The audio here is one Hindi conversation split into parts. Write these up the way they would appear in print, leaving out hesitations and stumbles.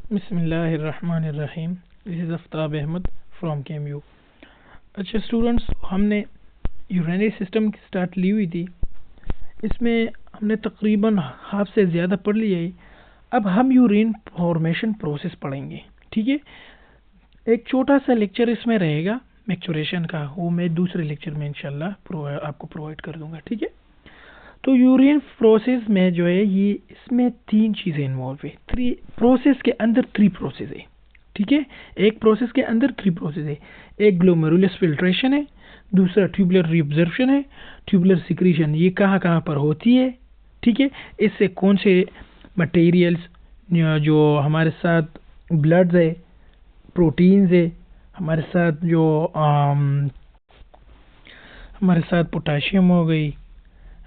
बिस्मिल्लाहिर्रहमानिर्रहीम। This is Aftab Ahmad from KMU। अच्छा स्टूडेंट्स, हमने यूरेनरी सिस्टम की स्टार्ट ली हुई थी। इसमें हमने तकरीबन हाफ से ज़्यादा पढ़ लिया है। अब हम यूरिन फॉर्मेशन प्रोसेस पढ़ेंगे। ठीक है, एक छोटा सा लेक्चर इसमें रहेगा मैक्चुरेशन का, वो मैं दूसरे लेक्चर में इंशाल्लाह आपको प्रोवाइड कर दूंगा। ठीक है, तो यूरिन प्रोसेस में जो है ये इसमें तीन चीज़ें इन्वॉल्व है। थ्री प्रोसेस के अंदर थ्री प्रोसेस है। ठीक है, एक प्रोसेस के अंदर थ्री प्रोसेस है। एक ग्लोमेरुलस फिल्ट्रेशन है, दूसरा ट्यूबुलर रीअब्जॉर्प्शन है, ट्यूबुलर सिक्रीशन। ये कहाँ कहाँ पर होती है? ठीक है, इससे कौन से मटेरियल्स जो हमारे साथ ब्लड्स है, प्रोटीन्स है, हमारे साथ जो हमारे साथ पोटाशियम हो गई,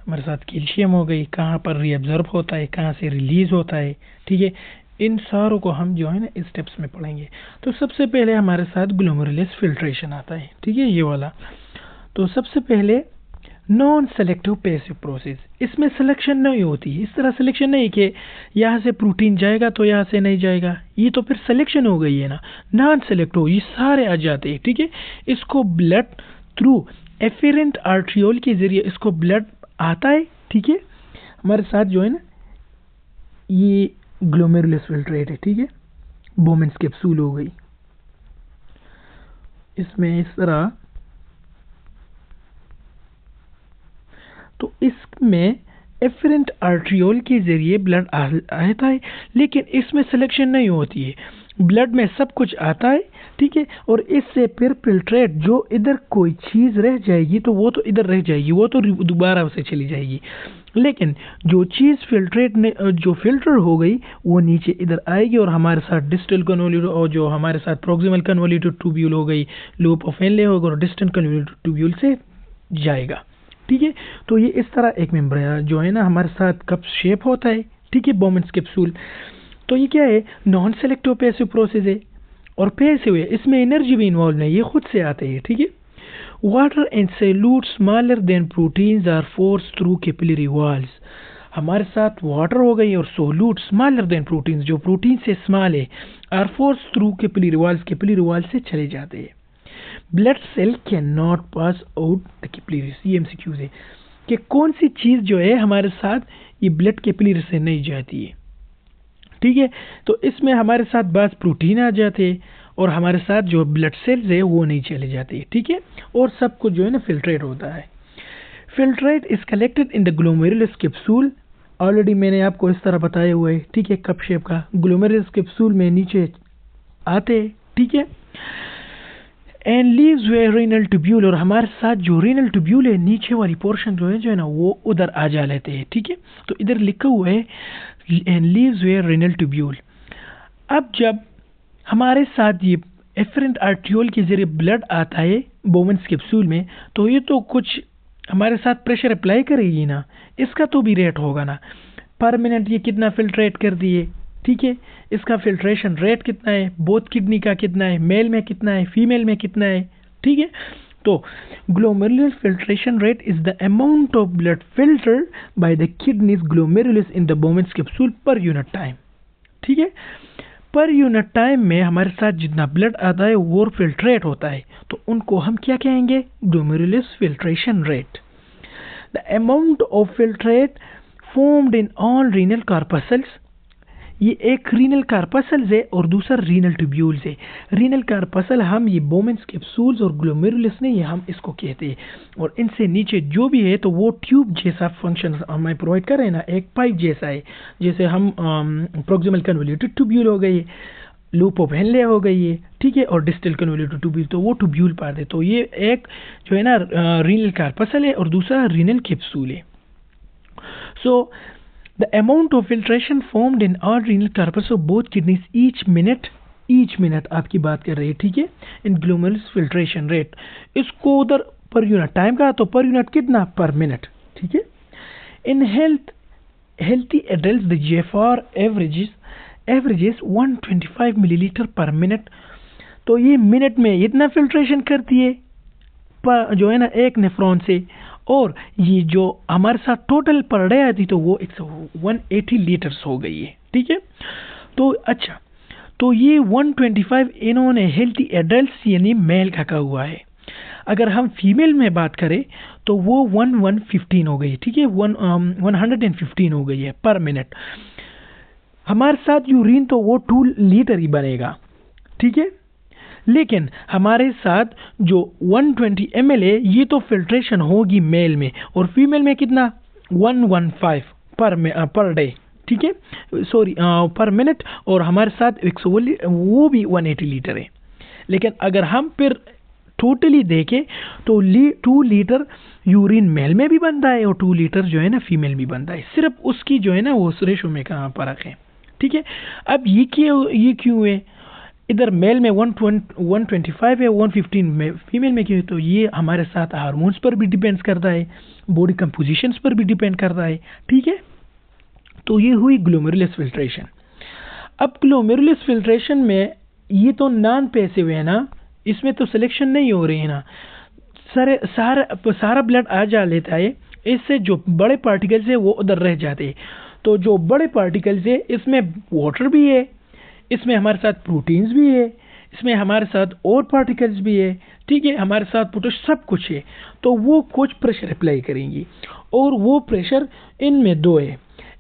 हमारे साथ कैल्शियम हो गई, कहाँ पर रीअब्जॉर्ब होता है, कहाँ से रिलीज होता है। ठीक है, इन सारों को हम जो है ना इस स्टेप्स में पढ़ेंगे। तो सबसे पहले हमारे साथ ग्लोमेरुलस फिल्ट्रेशन आता है। ठीक है, ये वाला। तो सबसे पहले नॉन सेलेक्टिव पैसिव प्रोसेस। इसमें सिलेक्शन नहीं होती है। इस तरह सिलेक्शन नहीं कि यहाँ से प्रोटीन जाएगा तो यहाँ से नहीं जाएगा, ये तो फिर सिलेक्शन हो गई है ना। नॉन सेलेक्टिव, ये सारे आ जाते हैं। ठीक है, इसको ब्लड थ्रू एफेरेंट आर्ट्रियोल के जरिए इसको ब्लड आता है। ठीक है, हमारे साथ जो है ना ये ग्लोमेरुलस फिल्ट्रेट है। ठीक है, बोमेंस कैप्सूल हो गई, इसमें इस तरह। तो इसमें एफरेंट आर्ट्रियोल के जरिए ब्लड आता है, लेकिन इसमें सिलेक्शन नहीं होती है। ब्लड में सब कुछ आता है। ठीक है, और इससे फिर फिल्ट्रेट जो इधर कोई चीज़ रह जाएगी तो वो तो इधर रह जाएगी, वो तो दोबारा उसे चली जाएगी। लेकिन जो चीज़ फिल्ट्रेट ने जो फिल्टर हो गई वो नीचे इधर आएगी और हमारे साथ डिस्टल कन्वोल्यूटेड और जो हमारे साथ प्रोक्सिमल कन्वोल्यूटेड ट्यूब्यूल हो गई, लूप ऑफ हेनले होगा और डिस्टेंट कन्वोल्यूटेड ट्यूब्यूल से जाएगा। ठीक है, तो ये इस तरह एक मेम्ब्रेन जो है ना हमारे साथ कप शेप होता है। ठीक है, बोमेंस कैप्सूल। तो ये क्या है? नॉन सेलेक्टिव पैसिव प्रोसेस है और पैसिव है, इसमें एनर्जी भी इन्वॉल्व नहीं, ये खुद से आते हैं। ठीक है, water and solute smaller than proteins are force through capillary walls. हमारे साथ वाटर हो गई और सोल्यूट स्मॉलर देन प्रोटीन्स, जो प्रोटीन से स्मॉल है, are force through capillary walls, capillary wall से चले जाते हैं। Blood cell can not pass out the capillaries. ये MCQ है कि कौन सी चीज़ जो है हमारे साथ ये ब्लड कैपिलरी से नहीं जाती है। ठीक है, तो इसमें हमारे साथ बस प्रोटीन आ जाते हैं और हमारे साथ जो ब्लड सेल्स है वो नहीं चले जाते। ठीक है, और सब कुछ जो है ना फिल्ट्रेट होता है। Filtrate is collected in the glomerulus capsule. Already मैंने आपको इस तरह बताया हुआ है। ठीक है, कप शेप का ग्लोमेरुलस कैप्सूल में नीचे आते हैं। ठीक है, and leaves way renal tubule, और हमारे साथ जो रीनल ट्यूब्यूल है नीचे वाली पोर्शन जो है ना वो उधर आ जा लेते हैं। ठीक है, तो इधर लिखा हुआ है and leaves way renal tubule. अब जब हमारे साथ ये एफरेंट आर्ट्रियोल के जरिए ब्लड आता है बोमेंस कैप्सूल में, तो ये तो कुछ हमारे साथ प्रेशर अप्लाई करेगी ना, इसका तो भी रेट होगा ना। पर मिनट ये कितना फिल्ट्रेट कर दिए। ठीक है, इसका फिल्ट्रेशन रेट कितना है, बोथ किडनी का कितना है, मेल में कितना है, फीमेल में कितना है। ठीक है, तो glomerular filtration rate is the amount of blood filtered by the kidneys glomerulus in the बोमेंस capsule per unit time. ठीक है, पर यूनिट टाइम में हमारे साथ जितना ब्लड आता है वो फिल्ट्रेट होता है, तो उनको हम क्या कहेंगे? Glomerulus filtration rate. The amount of filtrate formed in all renal corpuscles. ये एक रीनल कार्पसल है और दूसरा रीनल ट्यूब्यूल्स है। रीनल कार्पसल हम ये बोमेंस कैप्सूल्स और ग्लोमेरुलस ने ये हम इसको कहते हैं, और इनसे नीचे जो भी है तो वो ट्यूब जैसा फंक्शन हमें प्रोवाइड कर रहे हैं ना, एक पाइप जैसा है। जैसे हम प्रोक्सिमल कन्वोल्यूटेड ट्यूब्यूल हो गई है, लूप ऑफ हेनले हो गई है। ठीक है, और डिस्टल कन्वोल्यूटेड ट्यूब्यूल, तो वो ट्यूब्यूल पार्ट है। तो ये एक जो है ना रीनल कार्पसल है और दूसरा रीनल कैप्सूल है। सो the amount of filtration formed in all renal corpus of both kidneys each minute आपकी बात कर रही है। ठीक है, in glomerulus filtration rate, इसको उधर पर यूनिट टाइम का, तो पर यूनिट कितना? पर मिनट। ठीक है, in healthy adults the GFR averages 125 millilitre पर मिनट। तो ये मिनट में इतना फिल्ट्रेशन करती है जो है ना एक नेफ्रॉन से, और ये जो हमारे साथ टोटल पर डे आती तो वो 180 लीटर्स हो गई है। ठीक है, तो अच्छा, तो ये 125 इन्होंने हेल्थी एडल्ट यानी मेल का कहा हुआ है। अगर हम फीमेल में बात करें तो वो 115 हो गई, ठीक है, 115 हो गई है पर मिनट। हमारे साथ यूरिन तो वो 2 लीटर ही बनेगा, ठीक है, लेकिन हमारे साथ जो 120 ml है ये तो फिल्ट्रेशन होगी मेल में, और फीमेल में कितना 115 पर डे, ठीक है, सॉरी पर मिनट, और हमारे साथ वो भी 180 लीटर है। लेकिन अगर हम फिर टोटली देखें तो 2 लीटर यूरिन मेल में भी बनता है और 2 लीटर जो है ना फीमेल भी बनता है, सिर्फ उसकी जो है ना वो रेशो में कहाँ फर्क है, ठीक है। अब ये क्यों है, इधर मेल में 125 है, 115 में फीमेल में क्यों है, तो ये हमारे साथ हार्मोन्स पर भी डिपेंड करता है, बॉडी कंपोजिशंस पर भी डिपेंड करता है, ठीक है। तो ये हुई ग्लोमेरुलस फिल्ट्रेशन। अब ग्लोमेरुलस फिल्ट्रेशन में ये तो नॉन पैसिव है ना, इसमें तो सिलेक्शन नहीं हो रही है ना, सारा ब्लड आ जा लेता है, इससे जो बड़े पार्टिकल्स है वो उधर रह जाते हैं। तो जो बड़े पार्टिकल्स है इसमें वाटर भी है, इसमें हमारे साथ प्रोटीन्स भी है, इसमें हमारे साथ और पार्टिकल्स भी है, ठीक है, हमारे साथ पोटेशियम सब कुछ है। तो वो कुछ प्रेशर अप्लाई करेंगी, और वो प्रेशर इनमें 2 है।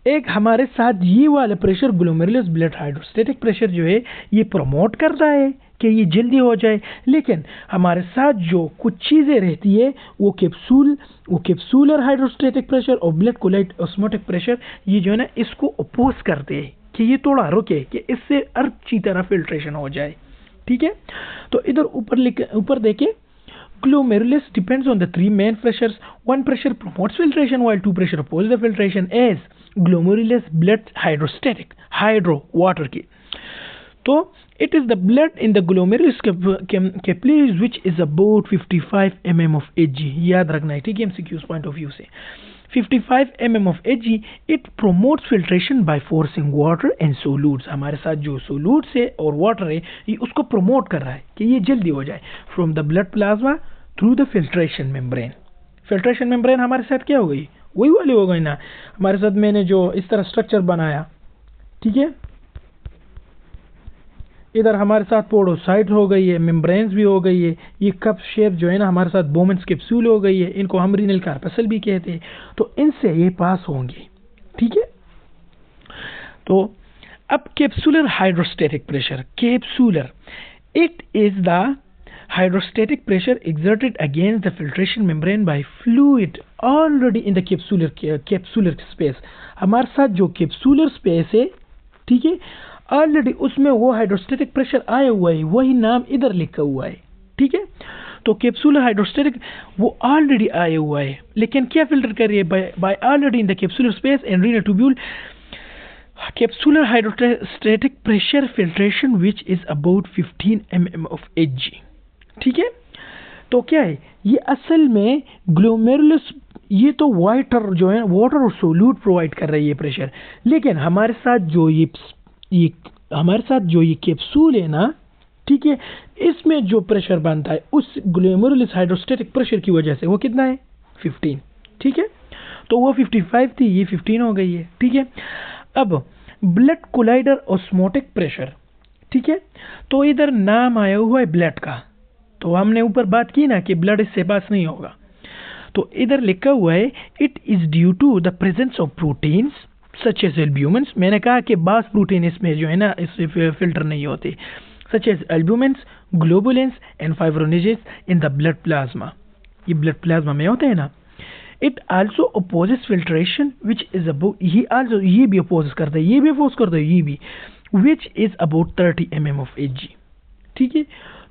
एक हमारे साथ ये वाला pressure glomerulus blood hydrostatic pressure जो है ये प्रमोट करता है कि ये जल्दी हो जाए, लेकिन हमारे साथ जो कुछ चीज़ें रहती है वो कैप्सूलर हाइड्रोस्टेटिक प्रेशर और ब्लड कोलाइड ऑस्मोटिक प्रेशर, ये जो है ना इसको अपोज करते हैं कि ये थोड़ा रुके, कि इससे अच्छी तरह फिल्ट्रेशन हो जाए, ठीक है। तो इधर ऊपर देखे, glomerulus depends on the 3 main pressures. 1 pressure promotes filtration while 2 pressure opposes the filtration as glomerulus blood hydrostatic, hydro water की। तो it is the blood in the glomerulus capillaries which is about 55 mm of Hg, याद रखना है, ठीक है, MCQs point of view से 55 mm of Hg। it promotes filtration by forcing water and solutes, हमारे साथ जो solutes है और water है ये उसको promote कर रहा है कि ये जल्दी हो जाए, from the blood plasma through the filtration membrane। filtration membrane हमारे साथ क्या हो गई, वही वाली हो गई ना, हमारे साथ मैंने जो इस तरह स्ट्रक्चर बनाया, ठीक है, इधर हमारे साथ पोडोसाइट हो गई है, मेम्ब्रेन्स भी हो गई है, ये कप शेप जो है ना हमारे साथ बोमेंस कैप्सूल हो गई है, इनको हम रीनल कार्पसल भी कहते हैं। तो इनसे ये पास होंगे, ठीक है। तो अब capsular hydrostatic pressure, capsular it is the hydrostatic pressure exerted against the filtration membrane by fluid already in the capsular space। हमारे साथ जो कैप्सूलर स्पेस है, ठीक है, ऑलरेडी उसमें वो हाइड्रोस्टेटिक प्रेशर आया हुआ है, वही नाम इधर लिखा हुआ है, ठीक है। तो कैप्सूलर हाइड्रोस्टेटिक वो ऑलरेडी आया हुआ है, लेकिन क्या फिल्टर कर रही है, by already in the capsular space and renal tubule capsular hydrostatic pressure filtration which is about 15 mm of Hg, ठीक है। तो क्या है ये असल में ग्लोमेरुलस, ये तो वाटर जो है वाटर और सोल्यूट प्रोवाइड कर रही है प्रेशर, लेकिन हमारे साथ जो ये कैप्सूल है ना, ठीक है, इसमें जो प्रेशर बनता है उस ग्लोमेरुलस हाइड्रोस्टेटिक प्रेशर की वजह से वो कितना है 15, ठीक है। तो वो 55 थी, ये 15 हो गई है, ठीक है। अब ब्लड कोलाइडर ऑस्मोटिक प्रेशर, ठीक है, तो इधर नाम आया हुआ है ब्लड का, तो हमने ऊपर बात की ना कि ब्लड इससे पास नहीं होगा, तो इधर लिखा हुआ है it is due to the presence of proteins such as albumins. मैंने कहा कि बास प्रोटीन इसमें जो है ना इससे फिल्टर नहीं होते, such as albumins, globulins and fibrinogens in the blood plasma, ये ब्लड प्लाज्मा में होते हैं ना। It also opposes filtration which is about, ये भी अपोज करता है, ये भी अपोज करता है, ये भी, विच is about 30 mm of Hg, ठीक है।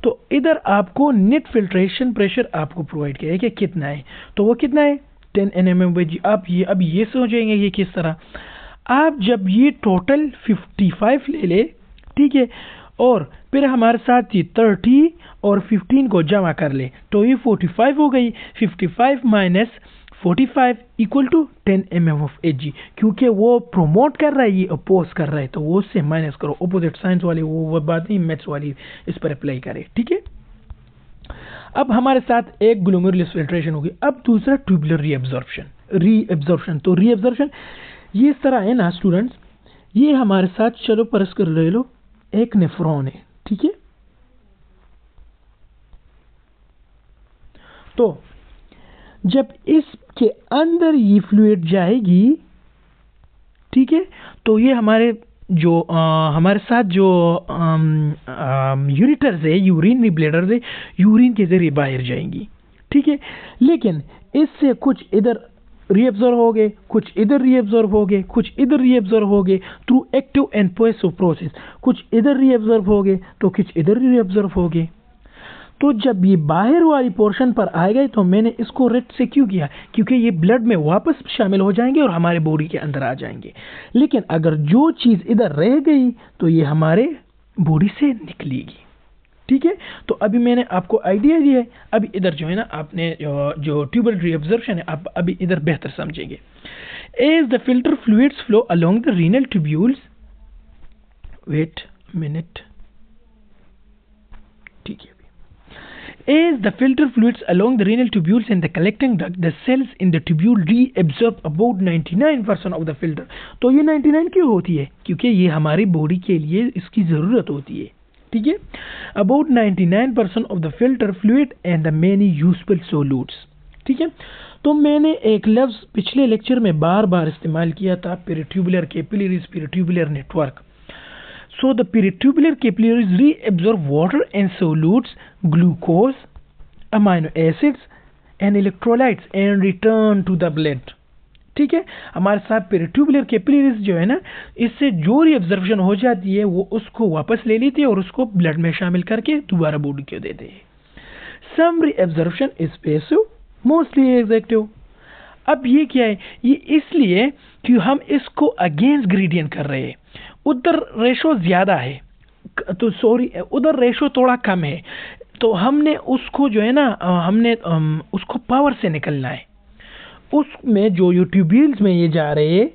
तो इधर आपको नेट फिल्ट्रेशन प्रेशर आपको प्रोवाइड किया है कि कितना है, तो वो कितना है 10 mm of Hg। आप ये अब ये सोचेंगे ये किस तरह, आप जब ये टोटल 55 ले ले, ठीक है, और फिर हमारे साथ ये 30 और 15 को जमा कर ले तो ये 45 हो गई, 55 minus 45 equal to 10 mm of Hg, क्योंकि वो प्रोमोट कर रहा है, ये अपोज कर रहा है, तो वो उससे माइनस करो, अपोजिट साइंस वाली वो बात नहीं, मैथ्स वाली इस पर अप्लाई करे, ठीक है। अब हमारे साथ एक ग्लोमेरुलस फिल्ट्रेशन होगी। अब दूसरा ट्यूबुलर रीअब्जॉर्प्शन। तो रीअब्जॉर्प्शन ये इस तरह है ना स्टूडेंट्स, ये हमारे साथ, चलो परस्पर ले लो, एक नेफ्रॉन है, ठीक है। तो जब इसके अंदर ये फ्लूइड जाएगी, ठीक है, तो ये हमारे जो हमारे साथ जो यूरिटर्स है, यूरिनरी ब्लैडर्स है, यूरिन के जरिए बाहर जाएंगी, ठीक है। लेकिन इससे कुछ इधर रीअब्जॉर्ब हो गए, कुछ इधर रीअब्जॉर्ब हो गए, कुछ इधर रीअब्जॉर्ब हो गए through active and passive process. कुछ इधर रीअब्जॉर्ब हो गए तो कुछ इधर रीअब्जॉर्ब हो गए। तो जब ये बाहर वाली पोर्शन पर आएगा, तो मैंने इसको रेड से क्यों किया, क्योंकि ये ब्लड में वापस शामिल हो जाएंगे और हमारे बॉडी के अंदर आ जाएंगे। लेकिन अगर जो चीज़ इधर रह गई तो ये हमारे बॉडी से निकलेगी, ठीक है। तो अभी मैंने आपको आइडिया दिया है। अभी इधर जो है ना, आपने जो ट्यूबल रीअब्जॉर्प्शन है, आप अभी इधर बेहतर समझेंगे। As the filter fluids flow along the renal tubules, wait minute, ठीक है। As the filter fluids along the renal tubules and the collecting duct, the cells in the tubule reabsorb about 99% of the filter. तो ये 99 क्यों होती है, क्योंकि ये हमारी बॉडी के लिए इसकी ज़रूरत होती है, ठीक है। About 99% of the filter fluid and the many useful solutes, ठीक है। तो मैंने एक लफ्ज़ पिछले लेक्चर में बार बार इस्तेमाल किया था, peritubular capillaries, peritubular network. So the peritubular capillaries reabsorb water and solutes, glucose, amino acids and electrolytes and return to the blood, ठीक है। हमारे साथ पेरिट्यूबुलर कैपिलरीज जो है ना, इससे जो रिएब्जॉर्प्शन हो जाती है वो उसको वापस ले लेती है और उसको ब्लड में शामिल करके दोबारा बॉडी को देते हैं। Some reabsorption is passive, mostly active. अब ये क्या है, ये इसलिए कि हम इसको अगेंस्ट ग्रेडियंट कर रहे हैं। उधर रेशो ज़्यादा है, तो सॉरी उधर रेशो थोड़ा कम है, तो हमने उसको जो है ना, हमने उसको पावर से निकलना है। उसमें जो ये ट्यूब्यूल्स में ये जा रहे हैं,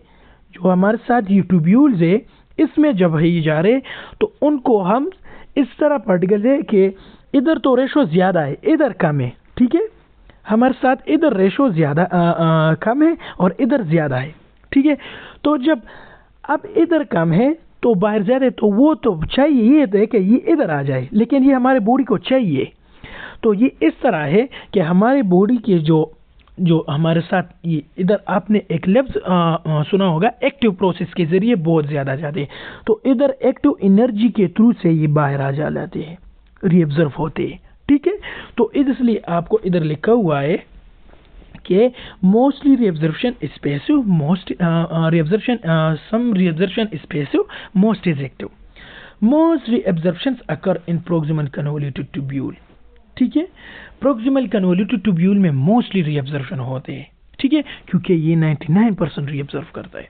जो हमारे साथ ये ट्यूब्यूल्स है, इसमें जब ये जा रहे तो उनको हम इस तरह पार्टिकल है कि इधर तो रेशो ज़्यादा है, इधर कम है, ठीक है। हमारे साथ इधर रेशो ज़्यादा कम है और इधर ज़्यादा है, ठीक है। तो जब अब इधर कम है तो बाहर ज़्यादा है, तो वो तो चाहिए ये है कि ये इधर आ जाए, लेकिन ये हमारे बॉडी को चाहिए। तो ये इस तरह है कि हमारे बॉडी के जो हमारे साथ ये इधर आपने एक लफ्ज़ सुना होगा, एक्टिव प्रोसेस के ज़रिए बहुत ज़्यादा जाते हैं, तो इधर एक्टिव एनर्जी के थ्रू से ये बाहर आ जाते हैं, रीअब्जॉर्ब होते हैं, ठीक है। तो इसलिए आपको इधर लिखा हुआ है कि mostly reabsorption is passive, most reabsorption, some reabsorption is passive, most is active. Most reabsorptions occur in proximal convoluted tubule, ठीक है। प्रोक्सिमल कन्वोल्यूटेड ट्यूब्यूल में मोस्टली रिएब्जॉर्प्शन होते हैं, ठीक है, क्योंकि ये 99% रिएब्जॉर्ब करता है।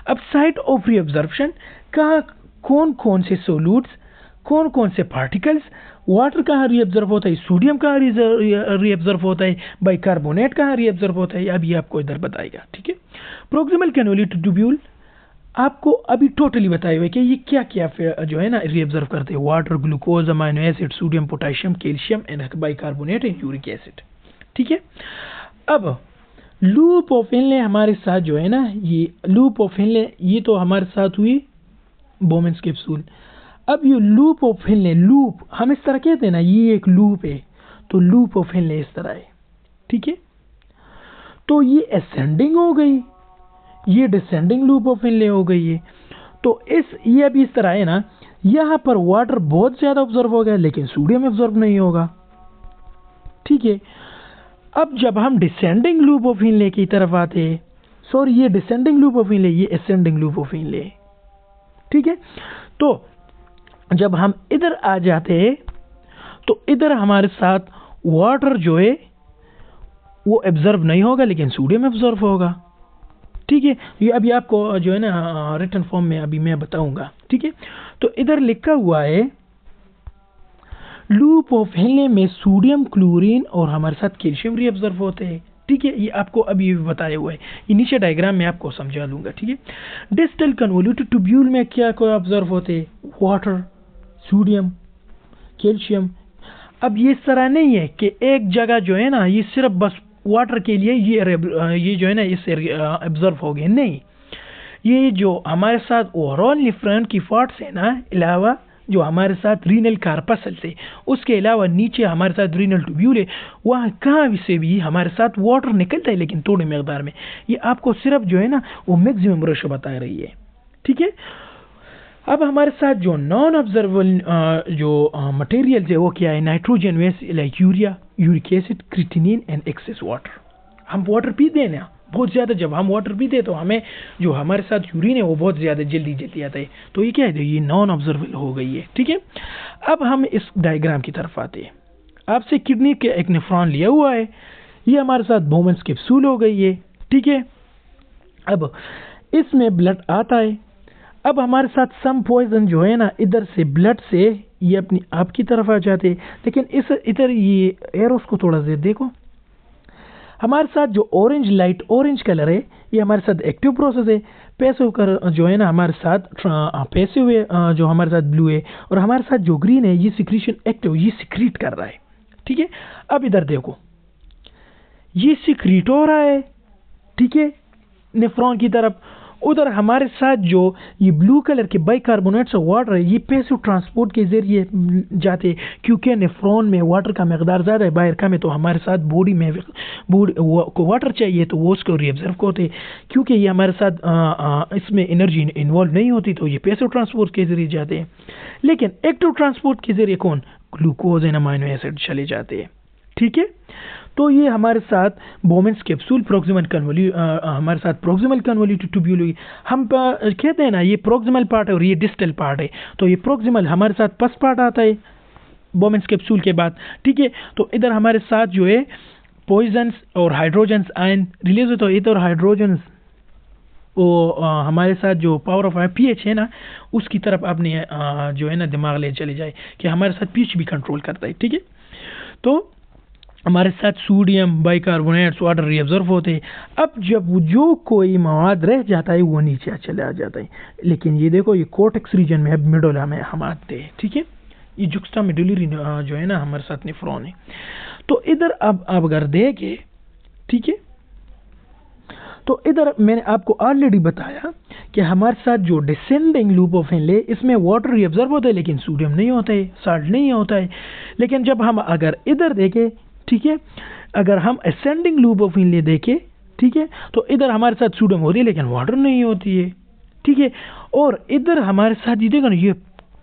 अब साइट ऑफ रिएब्जॉर्प्शन कहाँ, कौन कौन से सोल्यूट्स, कौन कौन से पार्टिकल्स, वाटर कहाँ रिएब्जॉर्ब होता है, सोडियम कहाँ रिएब्जॉर्ब होता है, बाइकार्बोनेट कहाँ रिएब्जॉर्ब होता है, अभी आपको इधर बताएगा, ठीक है। प्रोक्सिमल कन्वोल्यूटेड ट्यूब्यूल आपको अभी टोटली बताए हुए कि ये क्या क्या जो है ना रिएब्जॉर्ब करते हैं, water, glucose, amino acid, sodium, potassium, calcium and bicarbonate and uric acid, ठीक है। अब लूप ऑफ हेनले हमारे साथ जो है ना, ये लूप ऑफ हेनले ये तो हमारे साथ हुई बोमेंस कैप्सूल। अब ये लूप ऑफ हेनले, लूप हम इस तरह कहते हैं ना, ये एक लूप है, तो लूप ऑफ हेनले इस तरह है, ठीक है। तो ये असेंडिंग हो गई, ये डिसेंडिंग लूप ऑफ हेनले हो गई है। तो ये अभी इस तरह है ना, यहाँ पर वाटर बहुत ज़्यादा ऑब्जर्व हो गया लेकिन सोडियम ऑब्जर्व नहीं होगा, ठीक है। अब जब हम डिसेंडिंग लूप ऑफ हेनले की तरफ आते हैं, सॉरी ये डिसेंडिंग लूप ऑफ हेनले, ये असेंडिंग लूप ऑफ हेनले, ठीक है। तो जब हम इधर आ जाते हैं तो इधर हमारे साथ वाटर जो है वो एब्जॉर्ब नहीं होगा लेकिन सोडियम एब्जॉर्ब होगा, ठीक है। ये अभी आपको जो है ना रिटन फॉर्म में अभी मैं बताऊंगा, ठीक है। तो इधर लिखा हुआ है लूप ऑफ हेनले में सोडियम, क्लोरीन और हमारे साथ कैल्शियम रिएब्जॉर्ब होते हैं, ठीक है। ये आपको अभी बताया हुआ है, ये नीचे डायग्राम में आपको समझा दूंगा, ठीक है। डिस्टल कन्वोल्यूटेड ट्यूब्यूल में क्या क्या ऑब्जर्व होते हैं, वाटर, सोडियम, कैल्शियम। अब ये इस तरह नहीं है कि एक जगह जो है ना ये सिर्फ बस वाटर के लिए ये जो है ना इससे एब्जॉर्ब हो गए, नहीं, ये जो हमारे साथ ओवरऑल नेफ्रॉन की फॉट्स है ना, अलावा जो हमारे साथ रीनल कार्पसल से, उसके अलावा नीचे हमारे साथ रीनल ट्यूब्यूल है, वहाँ कहाँ से भी हमारे साथ वाटर निकलता है, लेकिन थोड़ी मकदार में। ये आपको सिर्फ जो है ना वो मैक्सिमम रेशो बता रही है, ठीक है। अब हमारे साथ जो नॉन ऑब्जर्वेबल जो मटेरियल है वो क्या है, nitrogen waste like urea, uric acid, creatinine and excess water. हम वाटर पीते हैं ना बहुत ज़्यादा, जब हम वाटर पीते हैं तो हमें जो हमारे साथ यूरिन है वो बहुत ज़्यादा जल्दी आता है, तो ये क्या है, ये नॉन ऑब्जर्वेबल हो गई है, ठीक है। अब हम इस डायग्राम की तरफ आते हैं। आपसे किडनी के एक नेफ्रॉन लिया हुआ है, ये हमारे साथ बोमेंस कैप्सूल हो गई है, ठीक है। अब इसमें ब्लड आता है। अब हमारे साथ सम पॉइजन जो है ना, इधर से ब्लड से ये अपनी आपकी तरफ आ जाते हैं, लेकिन इस इधर ये एरोस को थोड़ा सा देखो, हमारे साथ जो ऑरेंज लाइट ऑरेंज कलर है ये हमारे साथ एक्टिव प्रोसेस है, पैसिव कर जो है ना हमारे साथ पैसिव है, जो हमारे साथ ब्लू है, और हमारे साथ जो ग्रीन है ये सिक्रीशन एक्टिव, ये सिक्रीट कर रहा है, ठीक है। अब इधर देखो ये सिक्रीट हो रहा है, ठीक है, नेफ्रॉन की तरफ। उधर हमारे साथ जो ये ब्लू कलर के बाइकार्बोनेट्स और वाटर है ये पैसिव ट्रांसपोर्ट के जरिए जाते, क्योंकि नेफ्रॉन में वाटर का मकदार ज़्यादा है, बाहर कम है, तो हमारे साथ बॉडी में को वाटर चाहिए तो वो उसको रिएब्जर्व होते, क्योंकि ये हमारे साथ इसमें एनर्जी इन्वॉल्व नहीं होती, तो ये पैसिव ट्रांसपोर्ट के जरिए जाते हैं। लेकिन एक्टिव ट्रांसपोर्ट के जरिए कौन, ग्लूकोज एंड अमाइनो एसिड चले जाते हैं, ठीक है। तो ये हमारे साथ बोमेंस कैप्सूल प्रोक्सिमल हमारे साथ प्रोक्सिमल कन्वोल्यूटेड ट्यूब्यूल हुई। हम कहते हैं ना ये प्रोक्सिमल पार्ट है और ये डिस्टल पार्ट है, तो ये प्रोक्सिमल हमारे साथ फर्स्ट पार्ट आता है बोमेंस कैप्सूल के बाद, ठीक है। तो इधर हमारे साथ जो है पॉइजन्स और हाइड्रोजन्स आयन रिलीज होता है, इधर हाइड्रोजन्स वो हमारे साथ जो पावर ऑफ पीएच है ना उसकी तरफ आपने जो है ना दिमाग ले चले जाए कि हमारे साथ पीएच भी कंट्रोल करता है, ठीक है। तो हमारे साथ सोडियम बाइकार्बोनेट्स वाटर रिएब्जॉर्ब होते हैं। अब जब जो कोई मवाद रह जाता है वो नीचे चले आ जाता है, लेकिन ये देखो ये कोर्टेक्स रीजन में अब मिडोला में हम आते हैं, ठीक है। ये जुक्स्टा मिडुलरी जो है ना हमारे साथ नेफ्रॉन है। तो इधर अब अगर देखें, ठीक है, तो इधर मैंने आपको ऑलरेडी बताया कि हमारे साथ जो डिसेंडिंग लूप ऑफ इनले इसमें वाटर रिएब्जॉर्ब होता है लेकिन सोडियम नहीं होता है, साल्ट नहीं होता है। लेकिन जब हम अगर इधर देखें, ठीक है, अगर हम असेंडिंग लूप ऑफ इनले देखें, ठीक है, तो इधर हमारे साथ सोडियम होती है लेकिन वाटर नहीं होती है, ठीक है। और इधर हमारे साथ ये देखो ना ये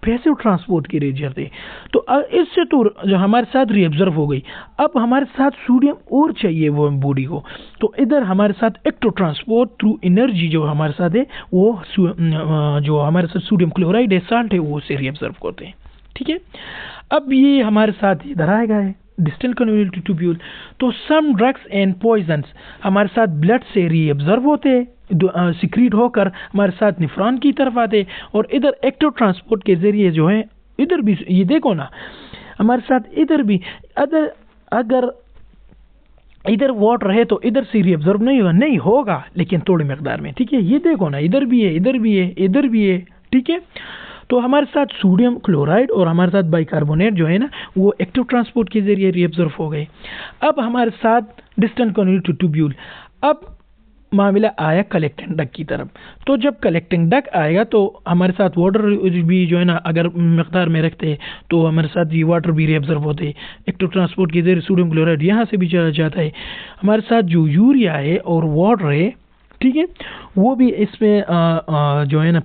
पैसिव ट्रांसपोर्ट की रेंजर थे, तो इससे तो जो हमारे साथ रिएब्जॉर्ब हो गई। अब हमारे साथ सोडियम और चाहिए वो बॉडी को, तो इधर हमारे साथ एक्टिव ट्रांसपोर्ट थ्रू एनर्जी जो हमारे साथ है वो जो हमारे साथ सोडियम क्लोराइड है साल्ट है वो से रिएब्जॉर्ब करते हैं, ठीक है। अब ये हमारे साथ इधर आएगा है डिस्टल कन्वोल्यूटेड ट्यूब्यूल। तो सम ड्रग्स एंड पॉइजन्स हमारे साथ ब्लड से रिएब्जॉर्ब होते हैं, सिक्रीट होकर हमारे साथ नेफ्रॉन की तरफ आते, और इधर एक्टिव ट्रांसपोर्ट के जरिए जो है इधर भी ये देखो ना हमारे साथ इधर भी अगर इधर वाटर है तो इधर से रिएब्जॉर्ब नहीं होगा लेकिन थोड़ी मकदार में, ठीक है। ये देखो ना इधर भी है, इधर भी है, इधर भी है, ठीक है। तो हमारे साथ सोडियम क्लोराइड और हमारे साथ बाइकार्बोनेट जो है ना वो एक्टिव ट्रांसपोर्ट के जरिए रिएब्जॉर्ब हो गए। अब हमारे साथ डिस्टेंट कन्वोल्यूटेड ट्यूब्यूल। अब मामला आया कलेक्टिंग डक्ट की तरफ। तो जब कलेक्टिंग डक्ट आएगा तो हमारे साथ वाटर भी जो है ना अगर मकदार में रखते हैं तो हमारे साथ ये वाटर भी रिएब्जॉर्ब होते हैं, एक्टिव ट्रांसपोर्ट के जरिए सोडियम क्लोराइड यहाँ से भी चला जाता है। हमारे साथ जो यूरिया है और वाटर है, ठीक है, वो भी इसमें जो है ना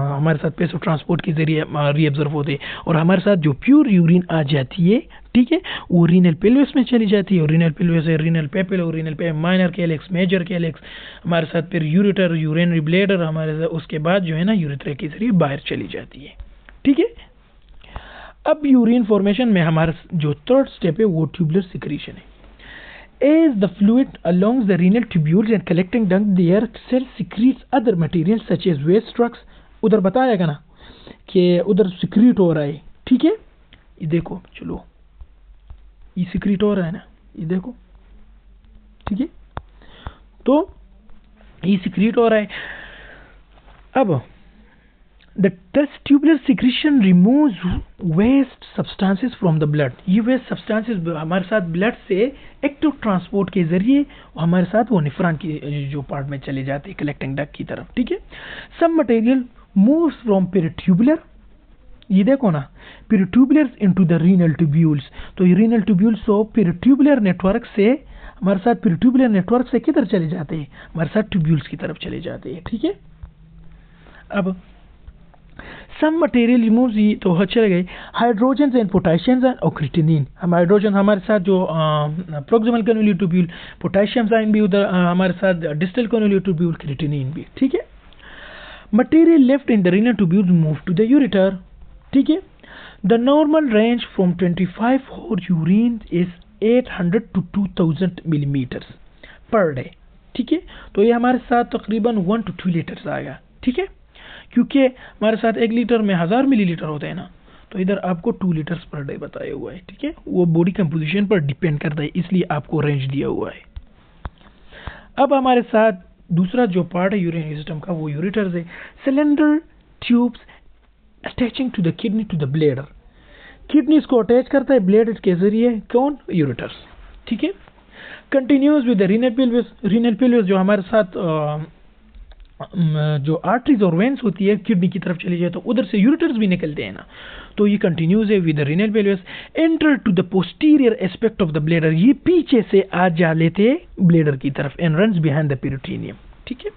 हमारे साथ पैसिव ट्रांसपोर्ट के जरिए रिएब्जॉर्ब होते हैं, और हमारे साथ जो प्योर यूरिन आ जाती है, ठीक है, वो रीनल पेल्विस में चली जाती है, और रीनल पेल्विस है रीनल पेपिल और रीनल पे माइनर कैलेक्स मेजर कैलेक्स हमारे साथ फिर यूरेटर यूरिनरी ब्लैडर हमारे साथ, उसके बाद जो है ना यूरेथ्रा के जरिए बाहर चली जाती है, ठीक है। अब यूरिन फॉर्मेशन में हमारा जो थर्ड स्टेप है वो ट्यूबुलर सिक्रीशन है। As the fluid along the renal tubules and collecting duct, their cell secretes other materials such as waste drugs। उधर बताएगा ना कि उधर सिक्रीट हो रहा है, ठीक है। ये देखो, चलो ये सिक्रीट हो रहा है ना, ये देखो, ठीक है, तो ये सिक्रीट हो रहा है। अब the tubular secretion removes waste substances from the blood. ये वेस्ट सब्सटेंसेस हमारे साथ ब्लड से एक्टिव ट्रांसपोर्ट के जरिए हमारे साथ वो नेफ्रॉन की जो पार्ट में चले जाते हैं कलेक्टिंग डक्ट की तरफ, ठीक है। Some material moves from peritubular, ये देखो ना, peritubular into the renal tubules. तो ये रीनल ट्यूब्यूल्स तो पेरिट्यूबुलर नेटवर्क से हमारे साथ पेरिट्यूबुलर नेटवर्क से किधर चले जाते हैं, हमारे साथ ट्यूब्यूल्स की तरफ चले जाते हैं, ठीक है। अब सम मटेरियल रिमूव्स, ये तो चले गए। हाइड्रोजन एंड पोटेशियम एंड ऑक्सीटिनिन, हम हाइड्रोजन हमारे साथ जो प्रोक्सिमल कन्वोल्यूट ट्यूब्यूल, पोटेशियम साइन भी उधर हमारे साथ डिस्टल कन्वोल्यूट ट्यूब्यूल, क्रिएटिनिन भी, ठीक है। Material left in the renal tubules move to the ureter, ठीक है। The normal range from 25 for urine is 800 to 2000 millimetres per day, ठीक है। तो ये हमारे साथ तकरीबन 1 to 2 लीटर्स आएगा, ठीक है, क्योंकि हमारे साथ 1 लीटर में 1000 मिलीलीटर होते हैं ना, तो इधर आपको 2 लीटर्स पर डे बताया हुआ है, ठीक है। वो बॉडी कंपोजिशन पर डिपेंड करता है, इसलिए आपको रेंज दिया हुआ है। अब हमारे साथ दूसरा जो पार्ट है यूरिनरी सिस्टम का, वो यूरेटर्स है। Cylinder tubes attaching to the kidney to the bladder, kidneys को अटैच करता है ब्लेडर के जरिए, कौन, यूरेटर्स, ठीक है। Continues with the renal pelvis, renal pelvis जो हमारे साथ जो आर्टरीज और वेन्स होती है किडनी की तरफ चली जाए तो उधर से यूरेटर्स भी निकलते हैं ना, तो ये कंटिन्यूज है with the renal pelvis. Enter to the posterior aspect of the bladder, ये पीछे से आ जा लेते हैं ब्लेडर की तरफ, and runs behind the peritoneum, ठीक है।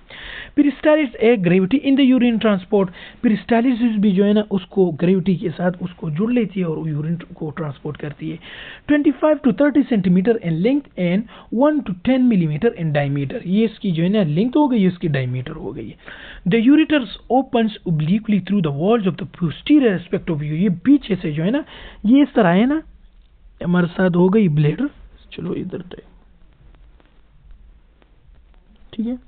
Peristalsis a gravity in the urine transport, peristalsis भी जो है ना उसको ग्रेविटी के साथ उसको जुड़ लेती है और यूरिन को ट्रांसपोर्ट करती है। 25 to 30 centimetre in length and 1 to 10 millimetre in diameter, ये इसकी जो है ना लेंथ हो गई, इसकी डायमीटर हो गई है। The ureters opens obliquely through the walls of the posterior aspect of you, ये पीछे से जो है ना ये इस तरह है ना, हमारे साथ हो गई ब्लेडर, चलो इधर ठीक है।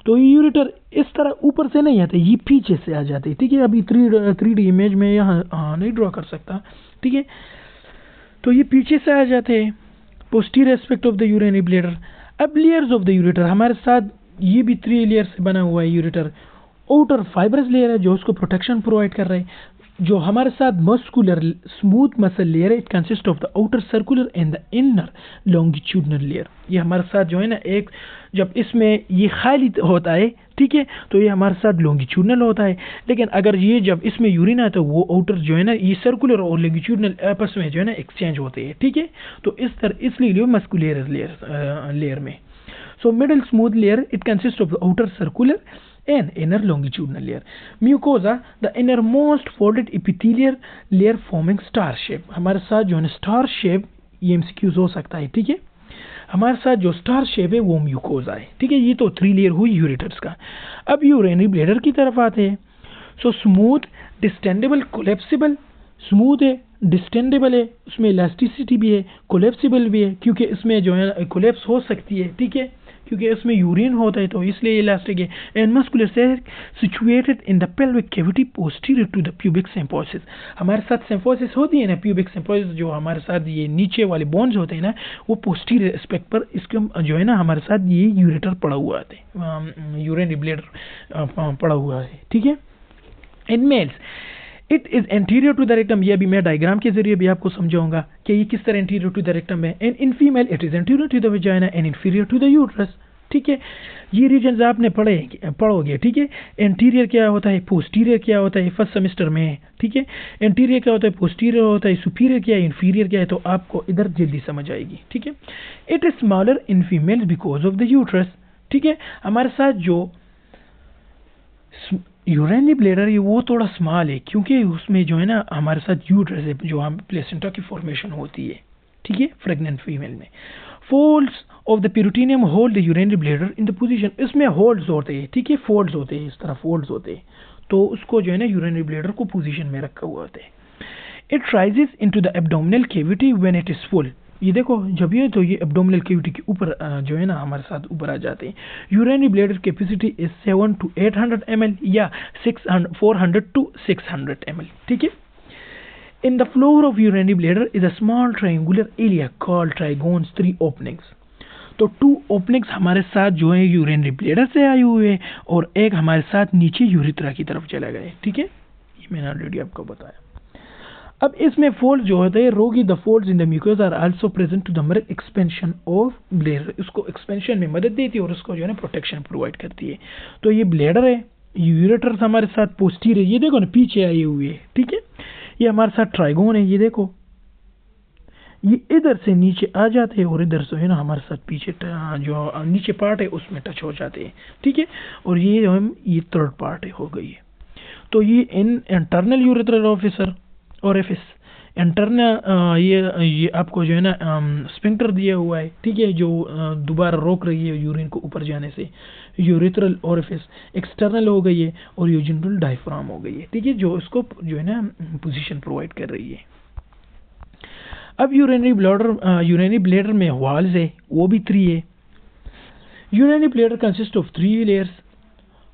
तो ये यूरेटर इस तरह ऊपर से नहीं आते, ये पीछे से आ जाते हैं, ठीक है। अभी 3D इमेज में यहाँ नहीं ड्रॉ कर सकता, ठीक है। तो ये पीछे से आ जाते हैं, posterior aspect of the urinary bladder. अब लेयर्स ऑफ द यूरेटर, हमारे साथ ये भी 3 लेयर से बना हुआ है यूरेटर। आउटर फाइब्रस लेयर है जो उसको प्रोटेक्शन प्रोवाइड कर रहा है। जो हमारे साथ मस्कुलर स्मूथ मसल लेयर है, it consist of the outer circular and the inner longitudinal layer. ये हमारे साथ जो है ना एक, जब इसमें ये खाली होता है, ठीक है, तो ये हमारे साथ लॉन्गिट्यूडनल होता है। लेकिन अगर ये जब इसमें यूरिन है तो वो आउटर जो है ना ये सर्कुलर और लॉन्गिट्यूडनल आपस में जो है ना एक्सचेंज होते हैं, ठीक है। तो इस तरह इसलिए मस्कुलर लेयर में, so middle smooth layer it consist of the outer circular and inner longitudinal layer. Mucosa, the innermost folded epithelial layer forming star shape. हमारे साथ जो है star shape, ये MCQs हो सकता है, ठीक है। हमारे साथ जो स्टार शेप है वो म्यूकोजा है, ठीक है। ये तो 3 लेयर हुई यूरेटर्स का। अब यूरिनरी ब्लेडर की तरफ आते हैं। So smooth, distendable, collapsible. Smooth है, डिस्टेंडेबल है, उसमें इलास्टिसिटी भी है, कोलेप्सिबल भी है, क्योंकि इसमें जो है कोलेप्स हो सकती है, ठीक है, क्योंकि इसमें यूरिन होता है तो इसलिए इलास्टिक है। And muscular cell situated in the pelvic cavity posterior to the pubic symphysis. हमारे साथ सिम्फोसिस होती है ना, प्यूबिक सिम्फोसिस जो हमारे साथ ये नीचे वाले बोन्स होते हैं ना, वो पोस्टीरियर एस्पेक्ट पर इसके जो है ना हमारे साथ ये यूरेटर पड़ा हुआ है, यूरिनरी ब्लेडर पड़ा हुआ है, ठीक है। In males it is anterior to the rectum, ये भी मैं डायग्राम के जरिए भी आपको समझाऊंगा कि ये किस तरह एंटीरियर टू द रेक्टम है। And in female it is anterior to the vagina and inferior to the uterus, ठीक है। ये रीजन आपने पढ़ोगे, ठीक है। एंटीरियर क्या होता है, पोस्टीरियर क्या होता है, फर्स्ट सेमेस्टर में, ठीक है। एंटीरियर क्या होता है, पोस्टीरियर होता है, सुपीरियर क्या है, इंफीरियर क्या है, तो आपको इधर जल्दी समझ आएगी, ठीक है। It is smaller in female because of the uterus, ठीक है। हमारे साथ जो यूरिनरी ब्लेडर है वो थोड़ा स्मॉल है क्योंकि उसमें जो है ना हमारे साथ यूट्रस है जो हम प्लेसेंटा की फॉर्मेशन होती है, ठीक है, प्रेग्नेंट फीमेल में। Folds of the peritoneum hold the urinary bladder in the position, इसमें होल्ड्स होते हैं, ठीक है, फोल्ड्स होते हैं, इस तरह फोल्ड्स होते हैं, तो उसको जो है ना यूरिनरी ब्लेडर को पोजीशन में रखा हुआ होता है। It rises into the abdominal cavity when it is full, ये देखो जब ये तो ये एब्डोमिनल कैविटी के ऊपर जो है ना हमारे साथ ऊपर आ जाते हैं। Urinary bladder capacity is 700 to 800 ml या 400 to 600 ml, ठीक है। In the floor of urinary bladder is a small triangular area called trigones, 3 openings. तो 2 ओपनिंग्स हमारे साथ जो है यूरिनरी ब्लेडर से आए हुए हैं और एक हमारे साथ नीचे यूरिथ्रा की तरफ चला गए, ठीक है। मैंने ऑलरेडी आपको बताया। अब इसमें फोल्ड जो होते हैं rugae, the folds in the mucosa are also present to the mother expansion of bladder, उसको एक्सपेंशन में मदद देती है और उसको जो है ना प्रोटेक्शन प्रोवाइड करती है। तो ये ब्लेडर है, यूरेटर हमारे साथ पोस्टीरियर, ये देखो ना पीछे आए हुए है, ठीक है। ये हमारे साथ ट्राइगोन है, ये देखो ये इधर से नीचे आ जाते हैं और इधर से है ना हमारे साथ पीछे जो नीचे पार्ट है उसमें टच हो जाते हैं, ठीक है। और ये जो है ये थर्ड पार्ट है, हो गई है। तो ये इंटरनल यूरेथ्रल ऑफिसर और एफिस इंटरनल, ये आपको जो है ना स्पिंक्टर दिया हुआ है, ठीक है, जो दोबारा रोक रही है यूरिन को ऊपर जाने से। यूरेथ्रल ओरिफिस एक्सटर्नल हो गई है और यूजिनल डायफ्राम हो गई है, ठीक है, जो इसको जो है ना पोजीशन प्रोवाइड कर रही है। अब यूरिनरी ब्लैडर में वॉल्स है, वो भी 3 है। Urinary bladder consist of 3 layers.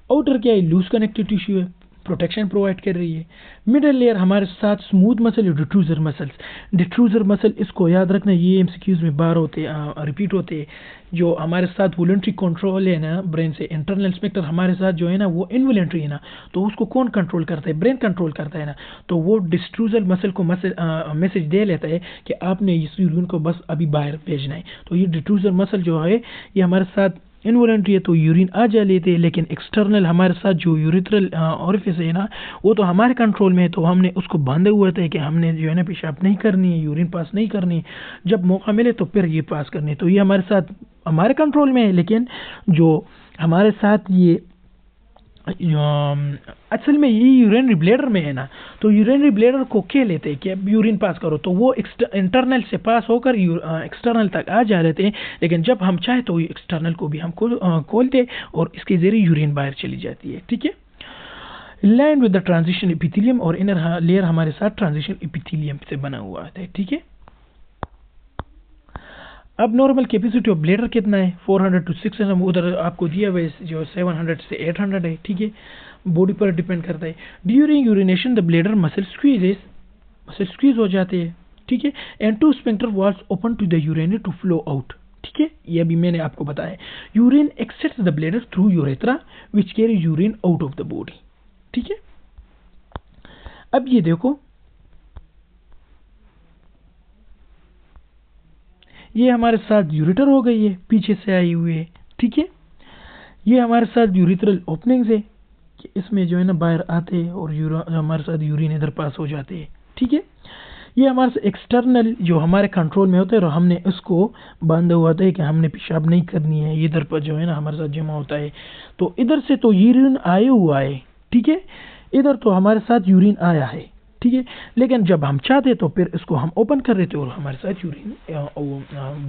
Outer क्या है, लूज कनेक्टिव टिश्यू है, प्रोटेक्शन प्रोवाइड कर रही है। मिडल लेयर हमारे साथ स्मूथ मसल और डिट्रूजर मसल्स। डिट्रूजर मसल, इसको याद रखना, ये एमसीक्यूज में बार होते हैं, रिपीट होते हैं। जो हमारे साथ वॉलंटरी कंट्रोल है ना ब्रेन से, इंटरनल स्पेक्टर हमारे साथ जो है ना वो इनवॉलंटरी है ना, तो उसको कौन कंट्रोल करता है, ब्रेन कंट्रोल करता है ना। तो वो डिट्रूजर मसल को मैसेज दे लेता है कि आपने इस यूरिन को बस अभी बाहर भेजना है। तो ये डिट्रूजर मसल जो है ये हमारे साथ इनवॉलंटरी है, तो यूरिन आ जा लेते हैं। लेकिन एक्सटर्नल हमारे साथ जो यूरिथ्रल ओरिफिस है ना, वो तो हमारे कंट्रोल में है, तो हमने उसको बांधे हुए थे कि हमने जो है ना पेशाब नहीं करनी है, यूरिन पास नहीं करनी है, जब मौका मिले तो फिर ये पास करनी है। तो ये हमारे साथ हमारे कंट्रोल में है। लेकिन जो हमारे साथ ये असल में ये यूरिनरी ब्लैडर में है ना, तो यूरिनरी ब्लैडर को क्या लेते हैं कि अब यूरिन पास करो, तो वो इंटरनल से पास होकर एक्सटर्नल तक आ जा रहे थे। लेकिन जब हम चाहे तो एक्सटर्नल को भी हम खोलते और इसके जरिए यूरिन बाहर चली जाती है, ठीक है। Land with the transition epithelium, और इनर लेयर हमारे साथ ट्रांजिशन एपिथेलियम से बना हुआ है, ठीक है। अब नॉर्मल कैपेसिटी ऑफ ब्लैडर कितना है, 400 to 600, उधर आपको दिया हुआ है जो 700 से 800 है, ठीक है, बॉडी पर डिपेंड करता है। During urination the bladder muscle squeeze हो जाते हैं, ठीक है, and 2 sphincter walls open to the urine to flow out, ठीक है। ये अभी मैंने आपको बताया। Urine exits the bladder through urethra which carry urine out of the body, ठीक है। अब ये देखो, ये हमारे साथ यूरेटर हो गई है, पीछे से आई हुई है, ठीक है। ये हमारे साथ यूरिथ्रल ओपनिंग्स है, इसमें जो है ना बाहर आते हैं और हमारे साथ यूरिन इधर पास हो जाते हैं, ठीक है। ये हमारे साथ एक्सटर्नल जो हमारे कंट्रोल में होता है और हमने उसको बांधा हुआ था कि हमने पेशाब नहीं करनी है, इधर पर जो है ना हमारे साथ जमा होता है। तो इधर से तो यूरिन आया हुआ है, ठीक है, इधर तो हमारे साथ यूरिन आया है, ठीक है। लेकिन जब हम चाहते तो फिर इसको हम ओपन कर देते और हमारे साथ यूरिन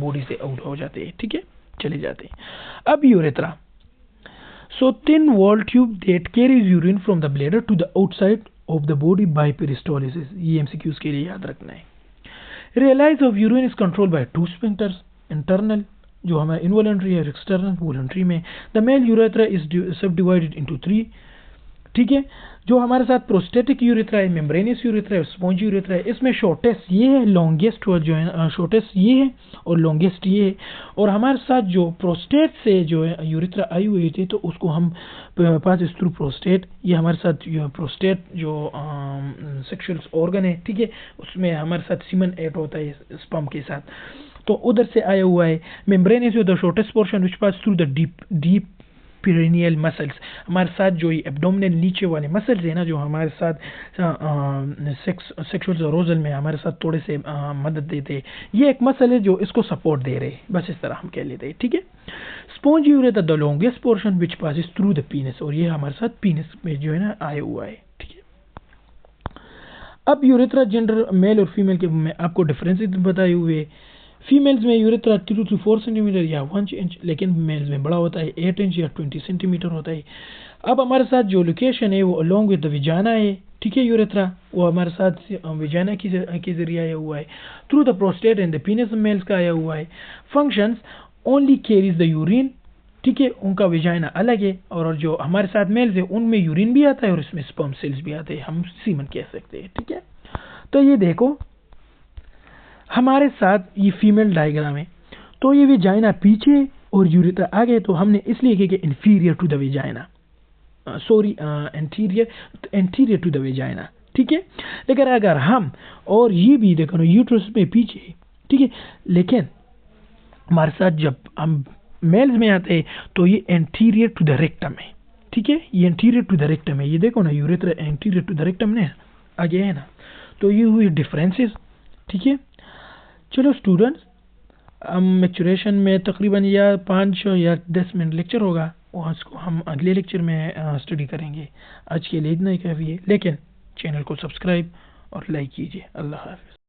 बॉडी से आउट हो जाते हैं, ठीक है, चले जाते हैं। अब urethra, so thin wall tube that carries urine from the bladder to the outside of the body by peristalsis, ये MCQs के लिए याद रखना है। Release of urine is controlled by 2 sphincters, internal जो हमारा involuntary है, external voluntary में। The male urethra is subdivided into 3, ठीक है। जो हमारे साथ प्रोस्टेटिक यूरेथ्रा है, मेम्ब्रेनियस यूरेथ्रा है, स्पॉन्ज यूरेथ्रा है। इसमें शॉर्टेस्ट ये है, लॉन्गेस्ट जो है शॉर्टेस्ट ये है और लॉन्गेस्ट ये है। और हमारे साथ जो प्रोस्टेट से जो है यूरेथ्रा आई हुई थी तो उसको हम पास थ्रू प्रोस्टेट, ये हमारे साथ प्रोस्टेट जो सेक्सुअल ऑर्गन है, ठीक है, उसमें हमारे साथ सीमन ऐड होता है स्पर्म के साथ, तो उधर से आया हुआ है। Membranous the shortest portion which pass through the deep perineal muscles, हमारे साथ जो ये एब्डोमिनल नीचे वाले मसल्स है ना, जो हमारे साथ सेक्सुअल अरोजल में हमारे साथ थोड़े से मदद देते हैं, ये एक मसल है जो इसको सपोर्ट दे रहे हैं, बस इस तरह हम कह लेते हैं, ठीक है। Sponge urethra the longest portion which passes through the पीनस, और ये हमारे साथ पीनस में जो है ना आया हुआ है, ठीक है। अब यूरेथ्रा जेंडर मेल और फीमेल के मैं आपको डिफरेंसेस बताए हुए। फीमेल्स में यूरेथ्रा 2 to 4 सेंटीमीटर या 1 इंच, लेकिन मेल्स में बड़ा होता है 8 इंच या 20 सेंटीमीटर होता है। अब हमारे साथ जो लोकेशन है वो अलोंग विद द विजाना है, ठीक है। यूरेथ्रा वो हमारे साथ विजाना के जरिए आया हुआ है, through the prostate and the penis males का आया हुआ है। Functions only carries the urine, ठीक है, उनका विजाना अलग है, और जो हमारे साथ मेल्स है उनमें यूरिन भी आता है और इसमें स्पर्म सेल्स भी आते हैं, हम सीमन कह सकते हैं, ठीक है। तो ये देखो हमारे साथ ये फीमेल डायग्राम है, तो ये विजाइना पीछे और यूरेथ्रा आगे, तो हमने इसलिए किया कि inferior to the vagina, sorry anterior to the vagina, ठीक है। लेकिन अगर हम और ये भी देखो ना यूट्रस में पीछे, ठीक है, लेकिन हमारे साथ जब हम मेल्स में आते हैं तो ये एंटीरियर टू द रेक्टम है, ठीक है, ये एंटीरियर टू द रेक्टम है। ये देखो ना urethra anterior to the rectum ने आगे है ना, तो ये हुई डिफरेंसेस, ठीक है। चलो स्टूडेंट्स, हम मैच्योरेशन में तकरीबन या 5 या 10 मिनट लेक्चर होगा, और उसको हम अगले लेक्चर में स्टडी करेंगे। आज के लिए इतना ही काफ़ी है, लेकिन चैनल को सब्सक्राइब और लाइक कीजिए। अल्लाह हाफ़िज़।